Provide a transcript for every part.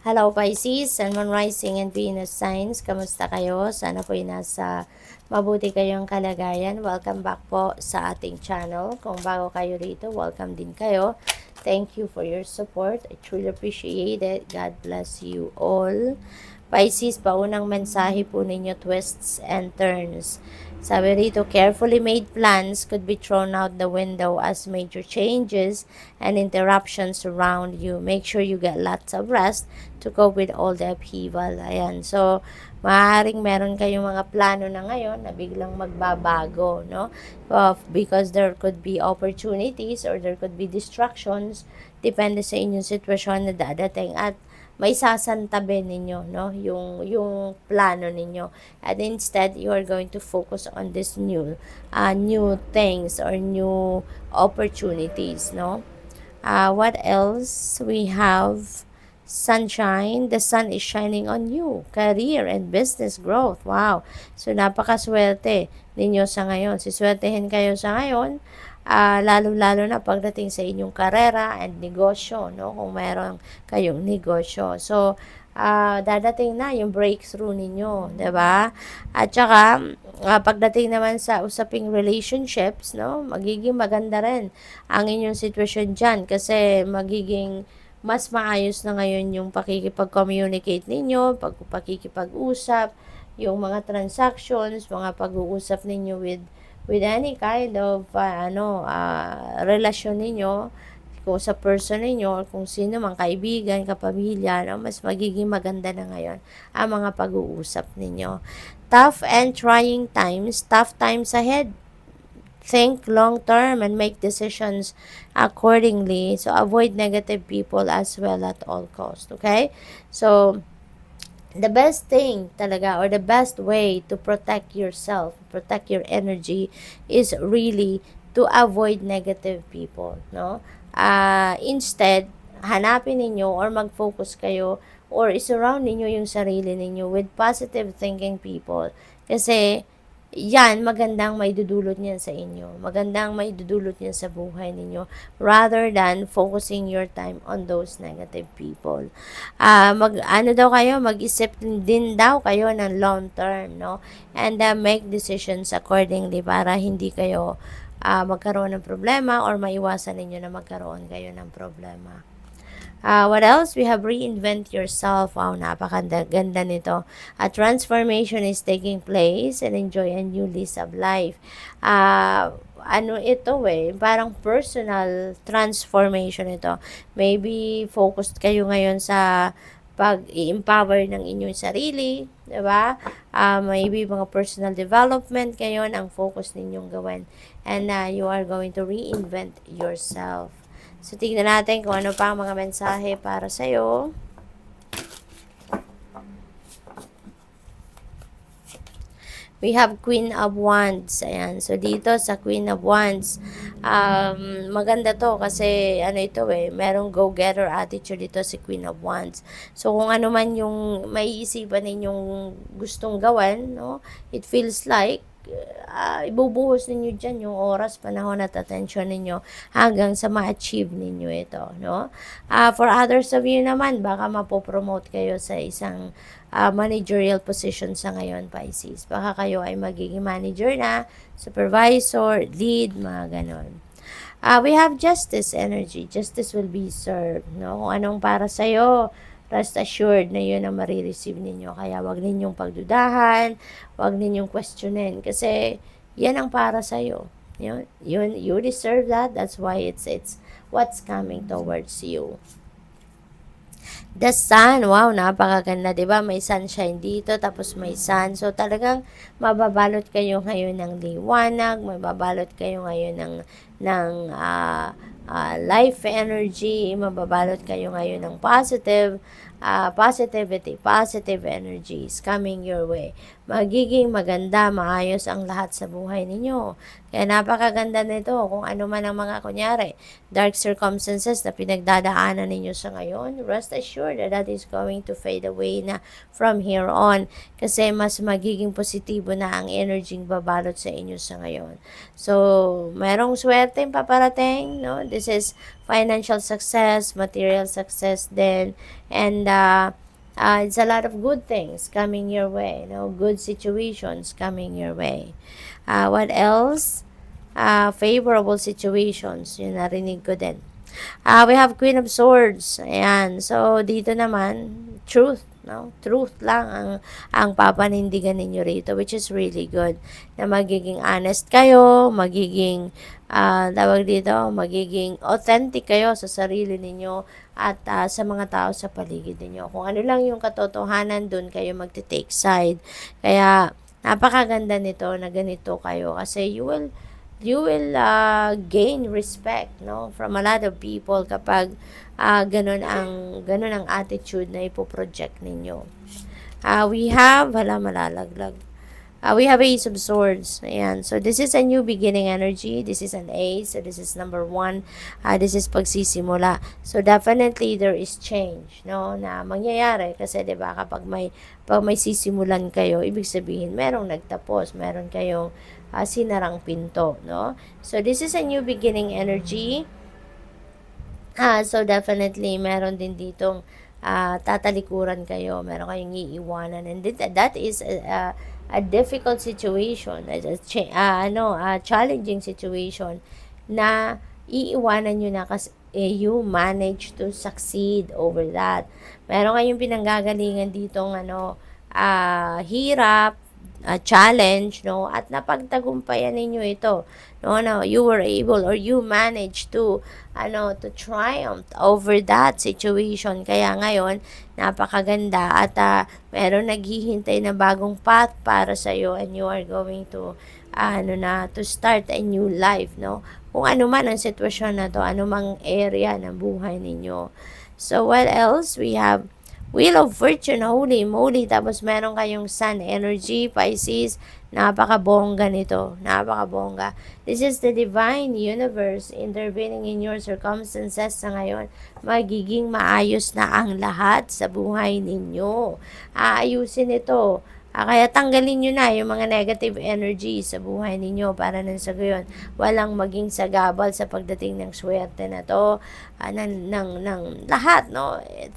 Hello Pisces, Sun, Moon, Rising, and Venus signs. Kamusta kayo? Sana po'y nasa mabuti kayong kalagayan. Welcome back po sa ating channel. Kung bago kayo rito, welcome din kayo. Thank you for your support. I truly appreciate it. God bless you all. Pisces, paunang mensahe po ninyo, twists and turns. Sabi rito, carefully made plans could be thrown out the window as major changes and interruptions surround you. Make sure you get lots of rest to cope with all the upheaval. Ayan. So, maaaring meron kayong mga plano na ngayon na biglang magbabago, no? Because there could be opportunities or there could be distractions. Depende sa inyong sitwasyon na dadating at may sasantabi ninyo, no? Yung plano ninyo. And instead, you are going to focus on this new things or new opportunities, no? What else? We have sunshine. The sun is shining on you. Career and business growth. Wow. So, napakaswerte ninyo sa ngayon. Siswertehin kayo sa ngayon. Lalo-lalo na pagdating sa inyong karera and negosyo, no? Kung meron kayong negosyo. So, dadating na yung breakthrough ninyo, 'di ba? At saka pagdating naman sa usaping relationships, no, magiging maganda rin ang inyong sitwasyon diyan kasi magiging mas maayos na ngayon yung pakikipag-communicate ninyo, pakikipag-usap, yung mga transactions, mga pag-uusap ninyo with any kind of relasyon ninyo, kung sa person ninyo or kung sino mang kaibigan, kapamilya, no, mas magiging maganda na ngayon ang mga pag-uusap ninyo. Tough and trying times, tough times ahead. Think long term and make decisions accordingly. So avoid negative people as well at all cost. Okay? So the best thing talaga or the best way to protect yourself, protect your energy is really to avoid negative people, no? Instead, hanapin ninyo or mag-focus kayo or isurround ninyo yung sarili ninyo with positive thinking people. Kasi yan, magandang may dudulot niyan sa inyo. Magandang may dudulot niyan sa buhay ninyo rather than focusing your time on those negative people. Ano daw kayo, mag-isip din daw kayo ng long term, no? And make decisions accordingly para hindi kayo magkaroon ng problema or maiwasan ninyo na magkaroon kayo ng problema. What else? We have reinvent yourself. Wow, napakaganda nito. A transformation is taking place and enjoy a new lease of life. Ano ito parang personal transformation ito. Maybe focused kayo ngayon sa pag-i-empower ng inyong sarili, di ba? Maybe mga personal development kayo ang focus ninyong gawin. And you are going to reinvent yourself. So, tignan natin kung ano pa ang mga mensahe para sa'yo. We have Queen of Wands. Ayan. So, dito sa Queen of Wands, maganda to kasi, merong go-getter attitude dito si Queen of Wands. So, kung ano man yung maiisipan ninyong gustong gawin, no, it feels like, ibubuhos ninyo dyan yung oras, panahon at attention ninyo hanggang sa ma-achieve ninyo ito, no? For others of you naman, baka mapopromote kayo sa isang managerial position sa ngayon, Pisces. Baka kayo ay magiging manager na, supervisor, lead, mga ganon. We have justice energy. Justice will be served, no? Kung anong para sa'yo, rest assured na yun ang marireceive ninyo. Kaya wag ninyong pagdudahan, wag ninyong questionin. Kasi yan ang para sa'yo. You deserve that. That's why it's what's coming towards you. The sun, wow, napakaganda, 'di ba? May sunshine dito, tapos may sun. So talagang mababalot kayo ngayon ng liwanag, mababalot kayo ngayon ng life energy, mababalot kayo ngayon ng positivity, positive energies coming your way. Magiging maganda, maayos ang lahat sa buhay ninyo. Kaya napakaganda nito kung ano man ang mga dark circumstances na pinagdadaanan ninyo sa ngayon. Rest assured that that is going to fade away na from here on. Kasi mas magiging positibo na ang energy babalot sa inyo sa ngayon. So, merong swerte paparating, no? this is financial success, material success then, and it's a lot of good things coming your way, good situations coming your way. What else? Favorable situations, yun narinig ko din. We have Queen of Swords. Ayan. So, dito naman, truth. No? Truth lang ang papanindigan ninyo rito, which is really good. Na magiging honest kayo, magiging, tawag dito, magiging authentic kayo sa sarili ninyo at sa mga tao sa paligid ninyo. Kung ano lang yung katotohanan, dun kayo magte-take side. Kaya, napakaganda nito na ganito kayo kasi you will gain respect from a lot of people kapag ganun ang attitude na ipo-project ninyo. We have malalaglag. We have Ace of Swords. Ayan. So, this is a new beginning energy. This is an Ace. So, this is number 1. This is pagsisimula. So, definitely, there is change, na mangyayari. Kasi, di ba, pag may sisimulan kayo, ibig sabihin, merong nagtapos, meron kayong sinarang pinto, no? So, this is a new beginning energy. So, definitely, meron din ditong tatalikuran kayo, meron kayong iiwanan, and that is a difficult situation, a challenging situation na iiwanan nyo na kasi you manage to succeed over that. Meron kayong pinanggagalingan ditong hirap, challenge, at napagtagumpayan ninyo ito, you were able or you managed to triumph over that situation. Kaya ngayon napakaganda at meron naghihintay na bagong path para sa iyo, and you are going to to start a new life, kung ano man ang sitwasyon na to, anumang area ng buhay ninyo. So what else? We have Wheel of Fortune, holy moly. Tapos meron kayong Sun energy, Pisces. Napakabongga nito. Napakabongga. This is the divine universe intervening in your circumstances sa ngayon. Magiging maayos na ang lahat sa buhay ninyo. Aayusin ito. Kaya tanggalin nyo na yung mga negative energy sa buhay ninyo para nang sa gayon walang maging sagabal sa pagdating ng swerte na to, ng lahat,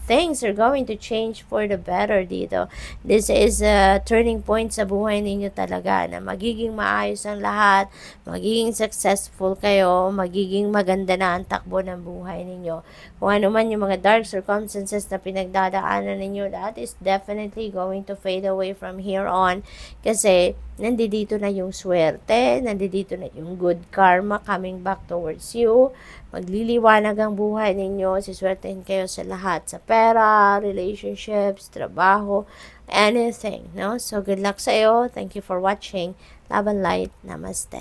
Things are going to change for the better dito. This is a turning point sa buhay ninyo talaga, na magiging maayos ang lahat, magiging successful kayo, magiging maganda na ang takbo ng buhay ninyo. Kung ano man yung mga dark circumstances na pinagdadaanan ninyo, that is definitely going to fade away from here on, kasi nandito na yung swerte, nandito na yung good karma coming back towards you. Magliliwanag ang buhay ninyo, siswertehin kayo sa lahat, sa pera, relationships, trabaho, anything, So good luck sa iyo. Thank you for watching. Love and light. Namaste.